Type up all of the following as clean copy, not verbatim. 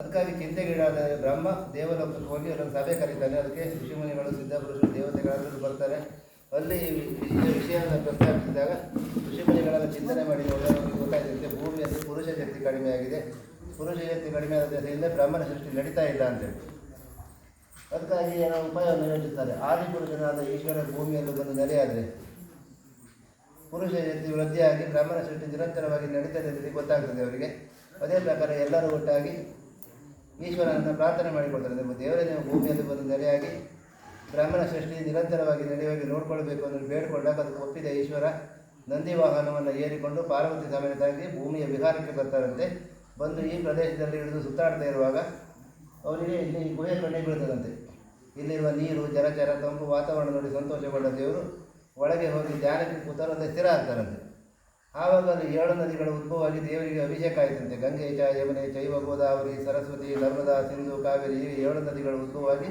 ಅದಕ್ಕಾಗಿ ಚಿಂತೆಗೀಡಾದ ಬ್ರಹ್ಮ ದೇವಲೋಕಕ್ಕೆ ಹೋಗಿ ಅವರನ್ನು ಸಭೆ ಕರೀತಾನೆ. ಅದಕ್ಕೆ ಋಷಿಮುನಿಗಳು ಸಿದ್ಧಪುರುಷರು ದೇವತೆಗಳಾದರೂ ಬರ್ತಾರೆ. ಅಲ್ಲಿ ವಿಷಯವನ್ನು ಪ್ರಸ್ತಾಪಿಸಿದಾಗ ಋಷಿಮುನಿಗಳೆಲ್ಲ ಚಿಂತನೆ ಮಾಡಿ ನೋಡೋರಿಗೆ ಗೊತ್ತಾಗ್ತಿರುತ್ತೆ, ಭೂಮಿಯಲ್ಲಿ ಪುರುಷ ಶಕ್ತಿ ಕಡಿಮೆಯಾಗಿದೆ. ಪುರುಷ ಶಕ್ತಿ ಕಡಿಮೆ ಆದ ದೆಸೆಯಿಂದ ಬ್ರಹ್ಮನ ಸೃಷ್ಟಿ ನಡೀತಾ ಇಲ್ಲ ಅಂತೇಳಿ ಅದಕ್ಕಾಗಿ ಏನೋ ಉಪಾಯವನ್ನು ಹೇಳಿರ್ತಾರೆ. ಆದಿಪುರುಷನಾದ ಈಶ್ವರ ಭೂಮಿಯಲ್ಲಿ ಬಂದು ನೆಲೆಯಾದರೆ ಪುರುಷ ಶಕ್ತಿ ವೃದ್ಧಿಯಾಗಿ ಬ್ರಹ್ಮನ ಸೃಷ್ಟಿ ನಿರಂತರವಾಗಿ ನಡೀತದೆ ಅಂತ ಗೊತ್ತಾಗ್ತದೆ ಅವರಿಗೆ. ಅದೇ ಪ್ರಕಾರ ಎಲ್ಲರೂ ಒಟ್ಟಾಗಿ ಈಶ್ವರನನ್ನು ಪ್ರಾರ್ಥನೆ ಮಾಡಿಕೊಳ್ತಾರೆ. ದೇವರೇ ನೀವು ಭೂಮಿಯಲ್ಲಿ ಬಂದು ನೆಲೆಯಾಗಿ ಬ್ರಹ್ಮನ ಸೃಷ್ಟಿ ನಿರಂತರವಾಗಿ ನಡೆಯುವಾಗಿ ನೋಡ್ಕೊಳ್ಬೇಕು ಅನ್ನೋದು ಬೇಡಿಕೊಂಡಾಗ ಅದಕ್ಕೆ ಒಪ್ಪಿದ ಈಶ್ವರ ನಂದಿ ವಾಹನವನ್ನು ಏರಿಕೊಂಡು ಪಾರ್ವತಿ ಸಮೇತವಾಗಿ ಭೂಮಿಯ ವಿಹಾರಕ್ಕೆ ಬರ್ತಾರಂತೆ. ಬಂದು ಈ ಪ್ರದೇಶದಲ್ಲಿ ಹಿಡಿದು ಸುತ್ತಾಡ್ತಾ ಇರುವಾಗ ಅವರಿಗೆ ಇಲ್ಲಿ ಗುಹೆ ಕಣ್ಣಿಗೆ ಬೀಳ್ತದಂತೆ. ಇಲ್ಲಿರುವ ನೀರು ಜಲಚರ ತಂಪು ವಾತಾವರಣ ನೋಡಿ ಸಂತೋಷಗೊಂಡ ದೇವರು ಒಳಗೆ ಹೋಗಿ ಧ್ಯಾನಕ್ಕೆ ಕೂತರಂತೆ ಸ್ಥಿರ ಆಗ್ತಾರಂತೆ. ಆವಾಗ ಅಲ್ಲಿ 7 ನದಿಗಳ ಉದ್ಭವವಾಗಿ ದೇವರಿಗೆ ಅಭಿಷೇಕ ಆಯಿತಂತೆ. ಗಂಗೆ ಚ ಯಮುನೆ ಚೈವ ಗೋದಾವರಿ ಸರಸ್ವತಿ ನರ್ಮದಾ ಸಿಂಧು ಕಾವೇರಿ ಈ 7 ನದಿಗಳ ಉದ್ಭವವಾಗಿ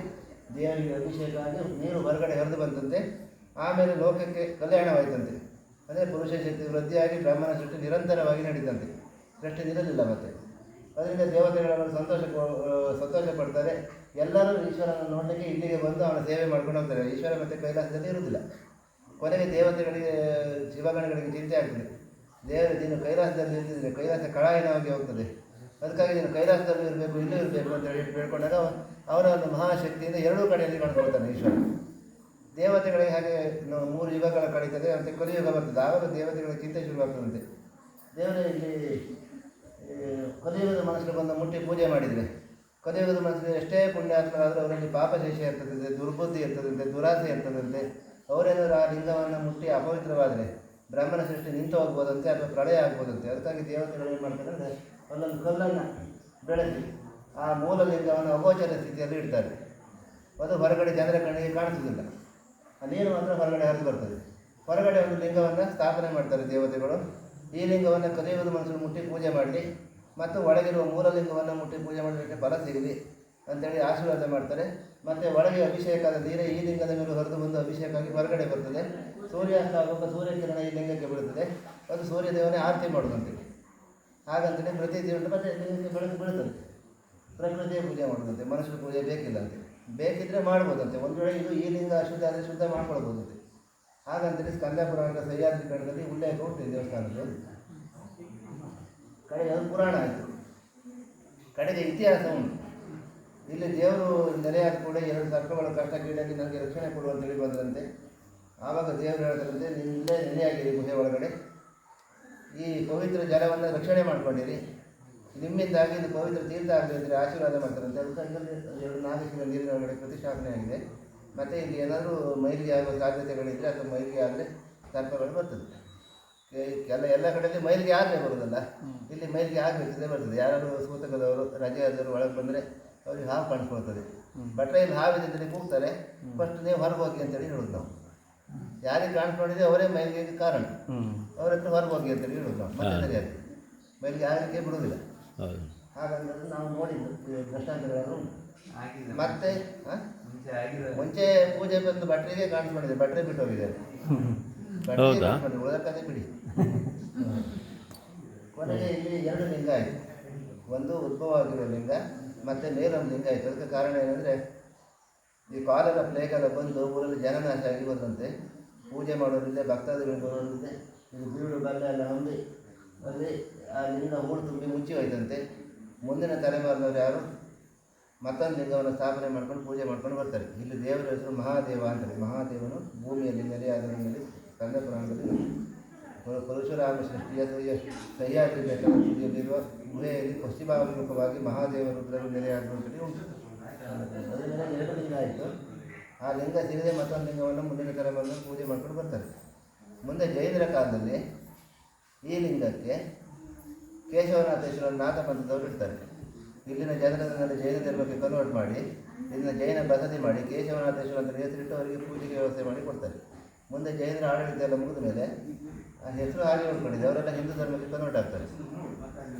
ದೇವರಿಗೆ ಅಭಿಷೇಕ ಆಗಿ ನೀರು ಹೊರಗಡೆ ಹರಿದು ಬಂತಂತೆ. ಆಮೇಲೆ ಲೋಕಕ್ಕೆ ಕಲ್ಯಾಣವಾಯಿತಂತೆ. ಅದೇ ಪುರುಷ ಶಕ್ತಿ ವೃದ್ಧಿಯಾಗಿ ಬ್ರಾಹ್ಮಣ ಸೃಷ್ಟಿ ನಿರಂತರವಾಗಿ ನಡೀತಂತೆ. ಸೃಷ್ಟಿ ನಿಲ್ಲಲಿಲ್ಲ ಮತ್ತೆ. ಅದರಿಂದ ದೇವತೆಗಳನ್ನು ಸಂತೋಷ ಪಡ್ತಾರೆ. ಎಲ್ಲರೂ ಈಶ್ವರನ ನೋಡಲಿಕ್ಕೆ ಇಲ್ಲಿಗೆ ಬಂದು ಅವನ ಸೇವೆ ಮಾಡ್ಕೊಂಡು ಹೋಗ್ತಾರೆ. ಈಶ್ವರ ಮತ್ತು ಕೈಲಾಸದಲ್ಲಿ ಇರುವುದಿಲ್ಲ. ಕೊನೆಗೆ ದೇವತೆಗಳಿಗೆ ಶಿವಗಣಗಳಿಗೆ ಚಿಂತೆ ಆಗ್ತದೆ. ದೇವರು ನೀನು ಕೈಲಾಸದಲ್ಲಿ ಇರ್ತಿದ್ರೆ ಕೈಲಾಸ ಕಳಾಯನವಾಗಿ ಹೋಗ್ತದೆ, ಅದಕ್ಕಾಗಿ ನೀನು ಕೈಲಾಸದಲ್ಲಿ ಇರಬೇಕು ಇಲ್ಲೂ ಇರಬೇಕು ಅಂತ ಹೇಳಿ ಬೇಡ್ಕೊಂಡಾಗ ಅವರ ಒಂದು ಮಹಾಶಕ್ತಿಯಿಂದ 2 ಕಡೆಯಲ್ಲಿ ಕಾಣ್ಕೊಳ್ತಾನೆ ಈಶ್ವರ. ದೇವತೆಗಳಿಗೆ ಹಾಗೆ 3 ಯುಗಗಳ ಕಳೀತದೆ ಅಂತ ಕಲಿಯುಗ ಬರ್ತದೆ. ಆವಾಗ ದೇವತೆಗಳ ಚಿಂತೆ ಶುರುವಾಗ್ತದಂತೆ. ದೇವರೇ ಇಲ್ಲಿ ಕಲಿಯುಗದ ಮನಸ್ಸು ಬಂದು ಮುಟ್ಟಿ ಪೂಜೆ ಮಾಡಿದರೆ ಕಲಿಯುಗದ ಮನಸ್ಸಿಗೆ ಎಷ್ಟೇ ಪುಣ್ಯಾತ್ಮರಾದರೂ ಅವರಲ್ಲಿ ಪಾಪಶೇಷ ಇರ್ತದಂತೆ, ದುರ್ಬುದ್ಧಿ ಇರ್ತದಂತೆ, ದುರಾಸೆ ಇರ್ತದಂತೆ. ಅವರೇನಾದರೂ ಆ ಲಿಂಗವನ್ನು ಮುಟ್ಟಿ ಅಪವಿತ್ರವಾದರೆ ಬ್ರಾಹ್ಮಣ ಸೃಷ್ಟಿ ನಿಂತು ಹೋಗ್ಬೋದಂತೆ ಅಥವಾ ಪ್ರಳಯ ಆಗ್ಬೋದಂತೆ. ಅದಕ್ಕಾಗಿ ದೇವತೆಗಳು ಏನು ಮಾಡ್ತಾರೆ ಅಂದರೆ ಒಂದೊಂದು ಕಲ್ಲನ್ನು ಬೆಳೆಸಿ ಆ ಮೂಲ ಲಿಂಗವನ್ನು ಅಗೋಚರ ಸ್ಥಿತಿಯಲ್ಲಿ ಇಡ್ತಾರೆ. ಅದು ಹೊರಗಡೆ ಜನರ ಕಣ್ಣಿಗೆ ಕಾಣಿಸೋದಿಲ್ಲ. ಆ ನೀರು ಮಾತ್ರ ಹೊರಗಡೆ ಹರಿದು ಬರ್ತದೆ. ಹೊರಗಡೆ ಒಂದು ಲಿಂಗವನ್ನು ಸ್ಥಾಪನೆ ಮಾಡ್ತಾರೆ ದೇವತೆಗಳು. ಈ ಲಿಂಗವನ್ನು ಕಲಿಯುವುದು ಮನಸ್ಸು ಮುಟ್ಟಿ ಪೂಜೆ ಮಾಡಲಿ ಮತ್ತು ಒಳಗಿರುವ ಮೂಲ ಲಿಂಗವನ್ನು ಮುಟ್ಟಿ ಪೂಜೆ ಮಾಡಲಿಕ್ಕೆ ಫಲ ಸಿಗಲಿ ಅಂತೇಳಿ ಆಶೀರ್ವಾದ ಮಾಡ್ತಾರೆ. ಮತ್ತು ಒಳಗೆ ಅಭಿಷೇಕ ಆದ ನೀರೇ ಈ ಲಿಂಗದ ಮೇಲೆ ಹೊರದು ಬಂದು ಅಭಿಷೇಕ ಆಗಿ ಹೊರಗಡೆ ಬರ್ತದೆ. ಸೂರ್ಯಾಸ್ತ ಆಗುವಾಗ ಸೂರ್ಯಕಿರಣ ಈ ಲಿಂಗಕ್ಕೆ ಬೀಳುತ್ತದೆ. ಅದು ಸೂರ್ಯದೇವನೇ ಆರತಿ ಮಾಡೋದಂತೆ. ಹಾಗಂತೇಳಿ ಪ್ರತಿ ದಿನ ಮತ್ತು ಲಿಂಗಕ್ಕೆ ಬೆಳಕು ಬೀಳುತ್ತದೆ. ಪ್ರಕೃತಿಯ ಪೂಜೆ ಮಾಡೋದಂತೆ, ಮನುಷ್ಯರ ಪೂಜೆ ಬೇಕಿಲ್ಲಂತೆ. ಬೇಕಿದ್ದರೆ ಮಾಡ್ಬೋದಂತೆ. ಒಂದು ವೇಳೆ ಇದು ಈ ಲಿಂಗ ಅಶುದ್ಧ ಆದರೆ ಶುದ್ಧ ಮಾಡ್ಕೊಳ್ಬೋದಂತೆ. ಹಾಗಂತೇಳಿ ಸ್ಕಂದ ಪುರಾಣದ ಸಹ್ಯಾದ್ರಿ ಕಡದಲ್ಲಿ ಉಲ್ಲೇಖ ಉಂಟು ದೇವಸ್ಥಾನದ್ದು. ಕಡೆಗೆ ಅದು ಪುರಾಣ ಆಯಿತು. ಕಡೆಗೆ ಇತಿಹಾಸ ಉಂಟು. ಇಲ್ಲಿ ದೇವರು ನೆಲೆಯಾದ ಕೂಡ 2 ಸರ್ಪಗಳು ಕಷ್ಟಕ್ಕೀಡಾಗಿ ನನಗೆ ರಕ್ಷಣೆ ಕೊಡು ಅಂತೇಳಿ ಬಂದರಂತೆ. ಆವಾಗ ದೇವರು ಹೇಳ್ತಾರಂತೆ, ನಿಮ್ಮಲ್ಲೇ ನೆಲೆಯಾಗಿರಿ ಗುಹೆ ಒಳಗಡೆ, ಈ ಪವಿತ್ರ ಜಲವನ್ನು ರಕ್ಷಣೆ ಮಾಡ್ಕೊಂಡಿರಿ, ನಿಮ್ಮಿಂದಾಗಿ ಇದು ಪವಿತ್ರ ತೀರ್ಥ ಆಗಲಿ ಅಂದರೆ ಆಶೀರ್ವಾದ ಮಾಡ್ತಾರಂತೆ. ಅದಕ್ಕಾಗಿ 2 ನಾಗಶಿರ ನೀರಿನ ಒಳಗಡೆ ಪ್ರತಿಷ್ಠಾಪನೆ ಆಗಿದೆ. ಮತ್ತು ಇಲ್ಲಿ ಏನಾದರೂ ಮೈಲಿಗೆ ಆಗುವ ಸಾಧ್ಯತೆಗಳಿದ್ದರೆ ಅಥವಾ ಮೈಲಿಗೆ ಆದರೆ ಸರ್ಪಗಳು ಬರ್ತದೆ. ಎಲ್ಲ ಕಡೆಯಲ್ಲಿ ಮೈಲಿಗೆ ಆಗಲೇ ಬರೋದಲ್ಲ, ಇಲ್ಲಿ ಮೈಲಿಗೆ ಆಗಬೇಕಿದ್ರೆ ಬರ್ತದೆ. ಯಾರಾದರೂ ಸೂತಕದವರು ರಜೆ ಆದವರು ಒಳಗೆ ಬಂದರೆ ಅವ್ರಿಗೆ ಹಾವು ಕಾಣಿಸ್ಕೊಳ್ತದೆ. ಬಟ್ರೆ ಇಲ್ಲಿ ಹಾವಿದ್ದಲ್ಲಿ ಕೂಗ್ತಾರೆ, ಫಸ್ಟ್ ನೀವು ಹೊರಗೆ ಹೋಗಿ ಅಂತೇಳಿ ಹೇಳೋದು ನಾವು. ಯಾರಿಗೆ ಕಾಣಿಸ್ಕೊಂಡಿದೆ ಅವರೇ ಮೈಲಿಗೆ ಕಾರಣ, ಅವ್ರ ಹತ್ರ ಹೊರಗೆ ಹೋಗಿ ಅಂತೇಳಿ ಹೇಳೋದು ನಾವು. ಮತ್ತೆ ಸರಿಯಾಗಿ ಮೈಲಿಗೆ ಆಗಲಿಕ್ಕೆ ಬಿಡೋದಿಲ್ಲ. ಹಾಗಂದ್ರೆ ನಾವು ನೋಡಿದ್ದು ದೃಷ್ಟಾಂತಗಳು. ಮತ್ತೆ ಮುಂಚೆ ಪೂಜೆ ಬಂದು ಭಟ್ರಿಗೆ ಕಾಣಿಸ್ಕೊಂಡಿದೆ, ಭಟ್ರೆ ಬಿಟ್ಟು ಹೋಗಿದ್ದಾರೆ. ಉಳಿದಕ್ಕದೇ ಬಿಡಿ. ಕೊನೆಗೆ ಇಲ್ಲಿ 2 ಲಿಂಗ ಆಯಿತು. ಒಂದು ಉದ್ಭವ ಆಗಿರೋ ಲಿಂಗ ಮತ್ತು ಮೇಲೊಂದು ಲಿಂಗ ಆಯಿತು. ಅದಕ್ಕೆ ಕಾರಣ ಏನಂದರೆ ಈ ಕಾಲರ ಪ್ಲೇಗೆಲ್ಲ ಬಂದು ಊರಲ್ಲಿ ಜನನಾಶ ಆಗಿ ಬಂದಂತೆ. ಪೂಜೆ ಮಾಡೋದ್ರಿಂದ ಭಕ್ತಾದಿಗಳು ಬರೋದ್ರಿಂದ ಇದು ಬೀಡು ಬಲ್ಲ ಎಲ್ಲ ಹೊಂದಿ ಅಲ್ಲಿ ಆ ಲಿಂಗ ಹೂಳು ತುಂಬಿ ಮುಚ್ಚಿ ಹೋಯ್ತಂತೆ. ಮುಂದಿನ ತಲೆಮಾರಿನವರು ಯಾರು ಮತ್ತೊಂದು ಲಿಂಗವನ್ನು ಸ್ಥಾಪನೆ ಮಾಡ್ಕೊಂಡು ಪೂಜೆ ಮಾಡ್ಕೊಂಡು ಬರ್ತಾರೆ. ಇಲ್ಲಿ ದೇವರ ಹೆಸರು ಮಹಾದೇವ ಅಂತಾರೆ. ಮಹಾದೇವನು ಭೂಮಿಯಲ್ಲಿ ನೆಲೆಯಾದರಲ್ಲಿ ಕಂದ ಪುರಾಣದಲ್ಲಿ ಪರಶುರಾಮ ಸೃಷ್ಟಿಯ ಸಹ್ಯಾದ್ರಿ ಬೆಟ್ಟದಲ್ಲಿರುವ ಗುಹೆಯಲ್ಲಿ ಪಶ್ಚಿಮಾಭಿಮುಖವಾಗಿ ಮಹಾದೇವ ರುದ್ರರು ನೆಲೆಯಾಗುವಂಥದ್ದು ಉಂಟು. ಅದರಿಂದ 2 ಲಿಂಗ ಆಯಿತು. ಆ ಲಿಂಗ ಸಿಗದೆ ಮತ್ತೊಂದು ಲಿಂಗವನ್ನು ಮುಂದಿನ ತಲೆಮಾರಿನಲ್ಲಿ ಪೂಜೆ ಮಾಡ್ಕೊಂಡು ಬರ್ತಾರೆ. ಮುಂದೆ ಜೈನರ ಕಾಲದಲ್ಲಿ ಈ ಲಿಂಗಕ್ಕೆ ಕೇಶವನಾಥೇಶ್ವರ ನಾಥ ಪಂಥದವರು ಇರ್ತಾರೆ. ಇಲ್ಲಿನ ಜನರನ್ನು ಜೈನ ಧರ್ಮಕ್ಕೆ ಕನ್ವರ್ಟ್ ಮಾಡಿ ಇಲ್ಲಿನ ಜೈನ ಬಸದಿ ಮಾಡಿ ಕೇಶವನಾಥೇಶ್ವರ ಅಂತ ಹೆಸರಿಟ್ಟು ಅವರಿಗೆ ಪೂಜೆಗೆ ವ್ಯವಸ್ಥೆ ಮಾಡಿ ಕೊಡ್ತಾರೆ. ಮುಂದೆ ಜೈನರ ಆಡಳಿತ ಎಲ್ಲ ಮುಗಿದ ಮೇಲೆ ಆ ಹೆಸರು ಹಾಗೆ ಉಳ್ಕೊಂಡಿದೆ. ಅವರೆಲ್ಲ ಹಿಂದೂ ಧರ್ಮಕ್ಕೆ ಕನ್ವರ್ಟ್ ಆಗ್ತಾರೆ.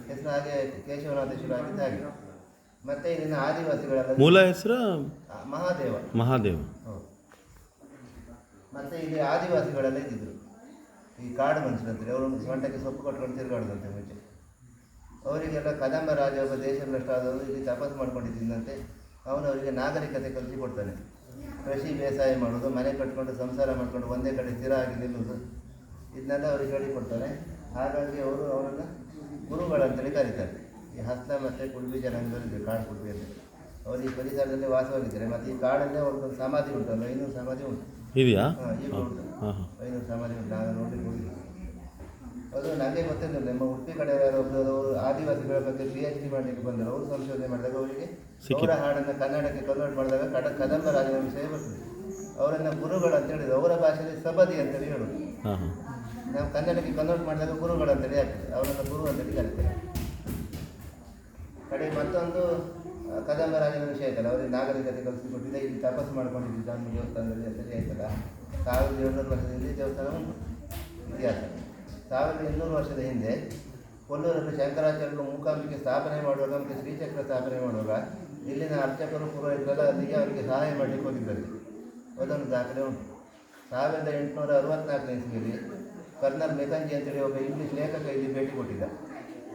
ಹೆಸರು ಹಾಗೆ ಕೇಶವನಾಥೇಶ್ವರ ಆಗಿದ್ದು ಹಾಗೆ. ಮತ್ತು ಇಲ್ಲಿನ ಆದಿವಾಸಿಗಳೆಲ್ಲ ಮೂಲ ಹೆಸರು ಮಹಾದೇವ. ಹೌದು. ಮತ್ತು ಇಲ್ಲಿ ಆದಿವಾಸಿಗಳೆಲ್ಲ ಇದ್ದಿದ್ರು. ಈ ಕಾಡು ಮನುಷ್ಯರಂತಾರೆ. ಅವರು ಸೊಂಟಕ್ಕೆ ಸೊಪ್ಪು ಕೊಟ್ಕೊಂಡು ತಿರುಗಾಡೋದಂತೆ ಮುಂಚೆ. ಅವರಿಗೆಲ್ಲ ಕದಂಬ ರಾಜ ಒಬ್ಬ ದೇಶಭ್ರಷ್ಟಾದವರು ಇಲ್ಲಿ ತಪಸ್ಸು ಮಾಡ್ಕೊಂಡಿದ್ದಂತೆ. ಅವನು ಅವರಿಗೆ ನಾಗರಿಕತೆ ಕಲಿಸಿಕೊಡ್ತಾನೆ. ಕೃಷಿ ಬೇಸಾಯ ಮಾಡೋದು, ಮನೆ ಕಟ್ಕೊಂಡು ಸಂಸಾರ ಮಾಡಿಕೊಂಡು ಒಂದೇ ಕಡೆ ಸ್ಥಿರ ಆಗಿ ನಿಲ್ಲುವುದು, ಇದನ್ನೆಲ್ಲ ಅವ್ರಿಗೆ ಹೇಳಿಕೊಡ್ತಾನೆ. ಹಾಗಾಗಿ ಅವರು ಅವರನ್ನು ಗುರುಗಳಂತೇಳಿ ಕರೀತಾರೆ. ಈ ಹಸ್ತ ಮತ್ತು ಕುಡುಬಿ ಜನಾಂಗದಲ್ಲಿದೆ, ಕಾಡು ಕುಡುಬಿ ಅಂತ. ಅವರು ಈ ಪರಿಸರದಲ್ಲಿ ವಾಸವಾಗಿದ್ದಾರೆ. ಮತ್ತು ಈ ಕಾಡಲ್ಲೇ ಅವ್ರದ್ದೊಂದು ಸಮಾಧಿ ಉಂಟಲ್ಲ, 500 ಸಮಾಧಿ ಉಂಟು. ಇದೆಯಾ? ಈಗ ಉಂಟು, 500 ಸಮಾಧಿ ಉಂಟು. ನಾನು ನೋಡಿ ಹೋಗಿಲ್ಲ. ಅದು ನನಗೆ ಗೊತ್ತಿಲ್ಲ. ನಮ್ಮ ಉಡುಪಿ ಕಡೆ ಯಾರೋ ಒಬ್ಬರು ಆದಿವಾಸಿಗಳ ಬಗ್ಗೆ PhD ಮಾಡಲಿಕ್ಕೆ ಬಂದರು. ಅವರು ಸಂಶೋಧನೆ ಮಾಡಿದಾಗ ಅವರಿಗೆ ಅವರ ಹಾಡನ್ನು ಕನ್ನಡಕ್ಕೆ ಕನ್ವರ್ಟ್ ಮಾಡಿದಾಗ ಕದಂಬ ರಾಜನ ವಿಷಯ ಬರ್ತದೆ. ಅವರನ್ನು ಗುರುಗಳು ಅಂತ ಹೇಳಿದ್ರು. ಅವರ ಭಾಷೆಯಲ್ಲಿ ಸಬದಿ ಅಂತೇಳಿ ಹೇಳೋದು. ನಾವು ಕನ್ನಡಕ್ಕೆ ಕನ್ವರ್ಟ್ ಮಾಡಿದಾಗ ಗುರುಗಳು ಅಂತೇಳಿ ಆಗ್ತದೆ. ಅವರನ್ನು ಗುರು ಅಂತೇಳಿ ಕರೀತಾರೆ. ಕಡೆ ಮತ್ತೊಂದು ಕದಂಬ ರಾಜನ ವಿಷಯ ಆಯ್ತಲ್ಲ, ಅವರಿಗೆ ನಾಗರಿಕತೆ ಕಲಿಸಿಕೊಟ್ಟಿದೆ. ಇಲ್ಲಿ ತಪಸ್ಸು ಮಾಡ್ಕೊಂಡಿದ್ದ ನಮ್ಮ ದೇವಸ್ಥಾನದಲ್ಲಿ ಅಂತೇಳಿ ಆಯ್ತಲ್ಲ. 1700 ವರ್ಷದ ಹಿಂದೆ ದೇವಸ್ಥಾನ ಉಂಟು ಇತಿಹಾಸ. 1200 ವರ್ಷದ ಹಿಂದೆ ಕೊಲ್ಲೂರಲ್ಲಿ ಶಂಕರಾಚಾರ್ಯರು ಮೂಕಾಂಬಿಕೆ ಸ್ಥಾಪನೆ ಮಾಡುವಾಗ ಮತ್ತು ಶ್ರೀಚಕ್ರ ಸ್ಥಾಪನೆ ಮಾಡುವಾಗ ಇಲ್ಲಿನ ಅರ್ಚಕರು ಪುರೋಹಿತರೆಲ್ಲ ಅಲ್ಲಿಗೆ ಅವರಿಗೆ ಸಹಾಯ ಮಾಡಲಿಕ್ಕೆ ಹೋಗಿದ್ದಾರೆ. ಅದೊಂದು ದಾಖಲೆ ಉಂಟು. 1864 ಇಸ್ವಿಯಲ್ಲಿ ಕರ್ನಲ್ ಮೆಕಂಜಿ ಅಂತೇಳಿ ಒಬ್ಬ ಇಂಗ್ಲೀಷ್ ಲೇಖಕ ಇಲ್ಲಿ ಭೇಟಿ ಕೊಟ್ಟಿದ್ದ.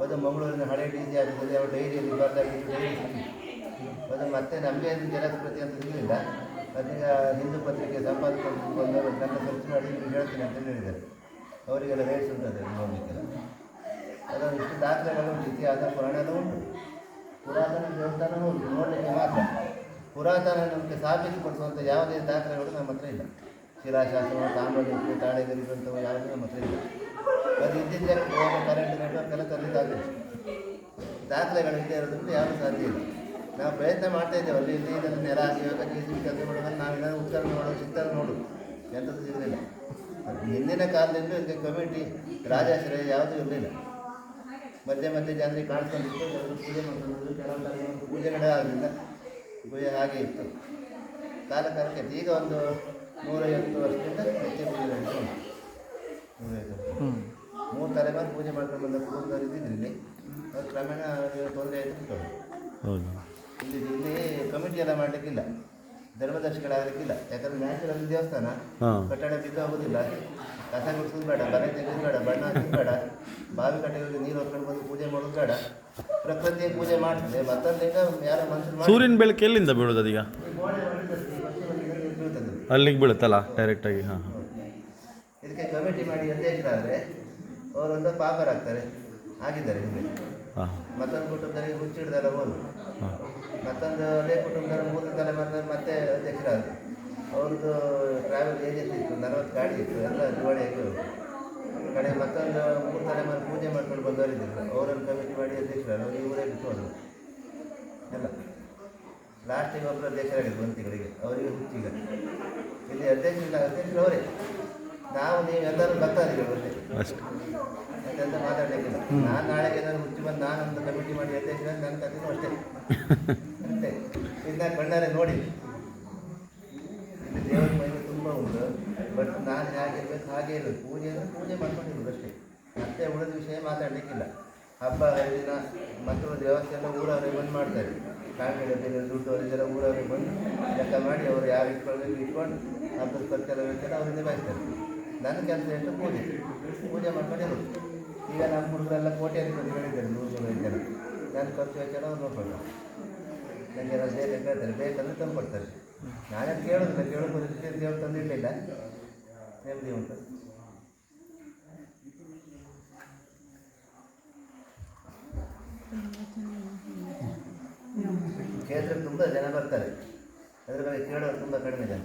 ಅದು ಮಂಗಳೂರಿನ ಹಳೆ DC ಆಫೀಸಲ್ಲಿ ಅವರ ಡೈರಿಯಲ್ಲಿ ಬರೆದಾಗಿದ್ದು ಡೈರಿ ಸಿಕ್ಕಿತ್ತು. ಅದು ಮತ್ತೆ ನಮಗೆ ಅದು ಜೆರಾಕ್ಸ್ ಪ್ರತಿ ಅಂತ ಸಿಗಲಿಲ್ಲ. ಅದೀಗ ಹಿಂದೂ ಪತ್ರಿಕೆ ಸಂಪಾದಕರು ಬಂದವರು ನನ್ನ ಸರ್ಚ್ ಮಾಡಿ ನಿಮಗೆ ಹೇಳ್ತೀನಿ ಅಂತ ಹೇಳಿದ್ದಾರೆ. ಅವರಿಗೆಲ್ಲ ರೇಟ್ಸ್ ಉಂಟದೆ ನೋಡಲಿಕ್ಕೆಲ್ಲ. ಅದನ್ನು ಇಷ್ಟು ದಾಖಲೆಗಳು ಉಂಟು. ಇತಿಹಾಸ ಪುರಾಣ ಎಲ್ಲ ಉಂಟು. ಪುರಾತನ ದೇವಸ್ಥಾನ ಉಂಟು, ನೋಡಲಿಕ್ಕೆ ಮಾತ್ರ. ಪುರಾತನ ನಮಗೆ ಸಾಬೀತುಪಡಿಸುವಂಥ ಯಾವುದೇ ದಾಖಲೆಗಳು ನಮ್ಮ ಹತ್ರ ಇಲ್ಲ. ಶಿಲಾಶಾಸನ, ತಾಮ್ರಲಿಪಿ, ತಾಳೆಗರಿದಂಥವು ಯಾವುದೂ ನಮ್ಮ ಹತ್ರ ಇಲ್ಲ. ಅದು ಇದ್ದಿದ್ದೇ ಕರೆಂಟ್ ನೆಟ್ವರ್ಕ್ ಎಲ್ಲ ತರಲಿಕ್ಕಾಗಲಿಲ್ಲ. ದಾಖಲೆಗಳು ಇಲ್ಲದೆ ಇರೋದ್ರಿಂದ ಯಾರೂ ಸಾಧ್ಯ ಇಲ್ಲ. ನಾವು ಪ್ರಯತ್ನ ಮಾಡ್ತಾ ಇದ್ದೇವೆ. ಅಲ್ಲಿ ಇಲ್ಲಿ ಇದನ್ನು ನೆಲ ಹಾಕಿ ಇವಾಗ JCB ಕೆಲಸ ಮಾಡೋದ್ರಲ್ಲಿ ನಾವೇನಾದ್ರು ಉತ್ತರ ಮಾಡೋದು ಸಿಗ್ತಾರೆ ನೋಡು, ಎಂಥದ್ದು ಸಿಗಲಿಲ್ಲ. ಹಿಂದಿನ ಕಾಲದಿಂದ ಇದಕ್ಕೆ ಕಮಿಟಿ, ರಾಜಾಶ್ರಯ ಯಾವುದೂ ಇರಲಿಲ್ಲ. ಮಧ್ಯೆ ಮಧ್ಯೆ ಜನರಿಗೆ ಕಾಣಿಸ್ಕೊಂಡಿತ್ತು, ಎಲ್ಲರೂ ಪೂಜೆ ಮಾಡ್ಕೊಂಡು ಕೆಲವೊಂದು ಪೂಜೆಗಳೇ ಆಗಲಿಲ್ಲ. ಪೂಜೆ ಹಾಗೆ ಇತ್ತು. ಕಾಲ ಕಾಲಕ್ಕೆ ಈಗ ಒಂದು 150 ವರ್ಷದಿಂದ ನಿತ್ಯ ಪೂಜೆ ನಡೀತಾ ಉಂಟು. 3 ತಲೆಮಾರು ಪೂಜೆ ಮಾಡ್ಕೊಂಡು ಬಂದ ಕುಟುಂಬದವರು ಇದ್ದಿದ್ರು ಇಲ್ಲಿ. ಅದು ಕ್ರಮೇಣ ತೊಂದರೆ ಆಯಿತು ಬಿಟ್ಟರು. ಇಲ್ಲಿ ಕಮಿಟಿ ಎಲ್ಲ ಮಾಡಲಿಕ್ಕಿಲ್ಲ, ಧರ್ಮದರ್ಶಿಗಳಾಗಲಿಕ್ಕಿಲ್ಲ. ಯಾಕಂದರೆ ನ್ಯಾಚುರಲ್ ದೇವಸ್ಥಾನ, ಕಟ್ಟಡ ಬಿದ್ದು ಹೋಗೋದಿಲ್ಲ. ಕಸ ಗುಡಿಸೋದು ಬೇಡ, ಬರೆ ತೆಗೆದು ಬೇಡ, ಬಣ್ಣ ಹಾಕೋದು ಬೇಡ, ಬಾವಿ ಕಟ್ಟೆಗಳಿಗೆ ನೀರು ಹೊತ್ಕೊಂಡು ಬಂದು ಪೂಜೆ ಮಾಡೋದು ಬೇಡ. ಪ್ರಕೃತಿಯ ಪೂಜೆ ಮಾಡ್ತದೆ. ಮತ್ತೊಂದು ಯಾರೋ ಮನುಷ್ಯರು ಸೂರ್ಯನ ಬೆಳಕು ಎಲ್ಲಿಂದ ಬೀಳೋದು ಅದೀಗ? ಅಲ್ಲಿಗೆ ಬೀಳುತ್ತಲ್ಲ ಡೈರೆಕ್ಟಾಗಿ. ಇದಕ್ಕೆ ಕಮಿಟಿ ಮಾಡಿ ಅಧ್ಯಕ್ಷರಾದರೆ ಅವರೊಂದು ಪಾಪರಾಗ್ತಾರೆ, ಆಗಿದ್ದಾರೆ ಹಿಂದೆ. ಮತ್ತೊಂದು ಕುಟುಂಬದಲ್ಲಿ ಹುಚ್ಚಿಡ್ದಲ್ಲ ಹೋದ್ರು. ಮತ್ತೊಂದು ಅದೇ ಕುಟುಂಬದಲ್ಲಿ 3 ತಲೆಮಾರಿನಲ್ಲಿ ಮತ್ತೆ ಅಧ್ಯಕ್ಷರಾದರು. ಅವ್ರದ್ದು ಟ್ರಾವೆಲ್ ಏಜೆನ್ಸಿ ಇತ್ತು, 40 ಗಾಡಿ ಇತ್ತು, ಎಲ್ಲ ದಿವಾಳಿಯಾಗಿ ಅವರು. ಕಡೆ ಮತ್ತೊಂದು 3 ತಲೆಮಾರು ಪೂಜೆ ಮಾಡ್ಕೊಂಡು ಬಂದವರಿದ್ದರು. ಅವರನ್ನು ಕಮಿಟಿ ಮಾಡಿ ಅಧ್ಯಕ್ಷರಾದರು. ಅವರು ಇವರೇ ಬಿಟ್ಟು ಹೋದರು ಎಲ್ಲ. ಲಾಸ್ಟಿಗೆ ಒಬ್ಬರು ಅಧ್ಯಕ್ಷರಾಗಿದ್ದರು 1 ತಿಂಗಳಿಗೆ. ಅವರಿಗೆ ಹುಚ್ಚಿಗ ಇಲ್ಲಿ ಅಧ್ಯಕ್ಷರು ಅವರೇ. ನಾವು ನೀವೆಲ್ಲರೂ ಭಕ್ತಾದಿಗಳು ಅಷ್ಟೇ, ಯಾಕಂತ ಮಾತಾಡಲಿಕ್ಕಿಲ್ಲ. ನಾನು ನಾಳೆಗೆ ಏನಾದ್ರು ಹುಚ್ಚಿ ಬಂದು ನಾನೊಂದು ಕಮಿಟಿ ಮಾಡಿ ಅಧ್ಯಕ್ಷ ನನ್ನ ಕಥೆನೂ ಅಷ್ಟೇ ಅಂತೆ. ಇದನ್ನ ಕಣ್ಣಾರೆ ನೋಡಿ. ಇಲ್ಲಿ ದೇವರ ಮಹಿಮೆ ತುಂಬ ಉಂಟು. ಬಟ್ ನಾನು ಹೇಗಿರ್ಬೇಕು ಹಾಗೆ ಇರೋದು. ಪೂಜೆ ಅಂದರೆ ಪೂಜೆ ಮಾಡ್ಕೊಂಡಿರೋದು ಅಷ್ಟೇ. ಮತ್ತೆ ಉಳಿದ ವಿಷಯ ಮಾತಾಡಲಿಕ್ಕಿಲ್ಲ. ಹಬ್ಬ ಹರಿದಿನ ಮಕ್ಕಳದ್ದು ವ್ಯವಸ್ಥೆ ಎಲ್ಲ ಊರವರಿಗೆ ಬಂದು ಮಾಡ್ತಾರೆ. ಕಾಂಗ್ರೆಸ್ ದುಡ್ಡು ಅವರಿಗೆಲ್ಲ ಊರವರಿಗೆ ಬಂದು ಲೆಕ್ಕ ಮಾಡಿ ಅವರು ಯಾರು ಇಟ್ಕೊಂಡು ಹಬ್ಬದ ಖರ್ಚೆಲ್ಲ ವೆಚ್ಚೆಲ್ಲ ಅವರು ನಿಭಾಯಿಸ್ತಾರೆ. ನನ್ನ ಕೆಲಸ ಎಷ್ಟು ಪೂಜೆ ಮಾಡ್ಕೊಂಡಿರೋದು. ಈಗ ನಮ್ಮ ಹುಡುಗರೆಲ್ಲ ಕೋಟ್ಯಾಧಿಪತಿಗಳಿದ್ದಾರೆ, 100-150 ಜನ. ನನ್ನ ಖರ್ಚು ವೆಚ್ಚೆಲ್ಲ ಅವ್ರು ನೋಡ್ಕೊಳ್ತಾರೆ. ನನಗೆ ಎಲ್ಲ ಹೇಳ್ತಾರೆ, ಬೇಕಂದ್ರೆ ತಂದು ಕೊಡ್ತಾರೆ. ನಾನೇ ಕೇಳೋದಿಲ್ಲ, ಕೇಳೋದು ದೇವ್ರು ತಂದಿರಲಿಲ್ಲ, ನೆಮ್ಮದಿ ಉಂಟು. ಕ್ಷೇತ್ರಕ್ಕೆ ತುಂಬ ಜನ ಬರ್ತಾರೆ, ಅದ್ರ ಬಗ್ಗೆ ಕೇಳೋರು ತುಂಬ ಕಡಿಮೆ ಜನ.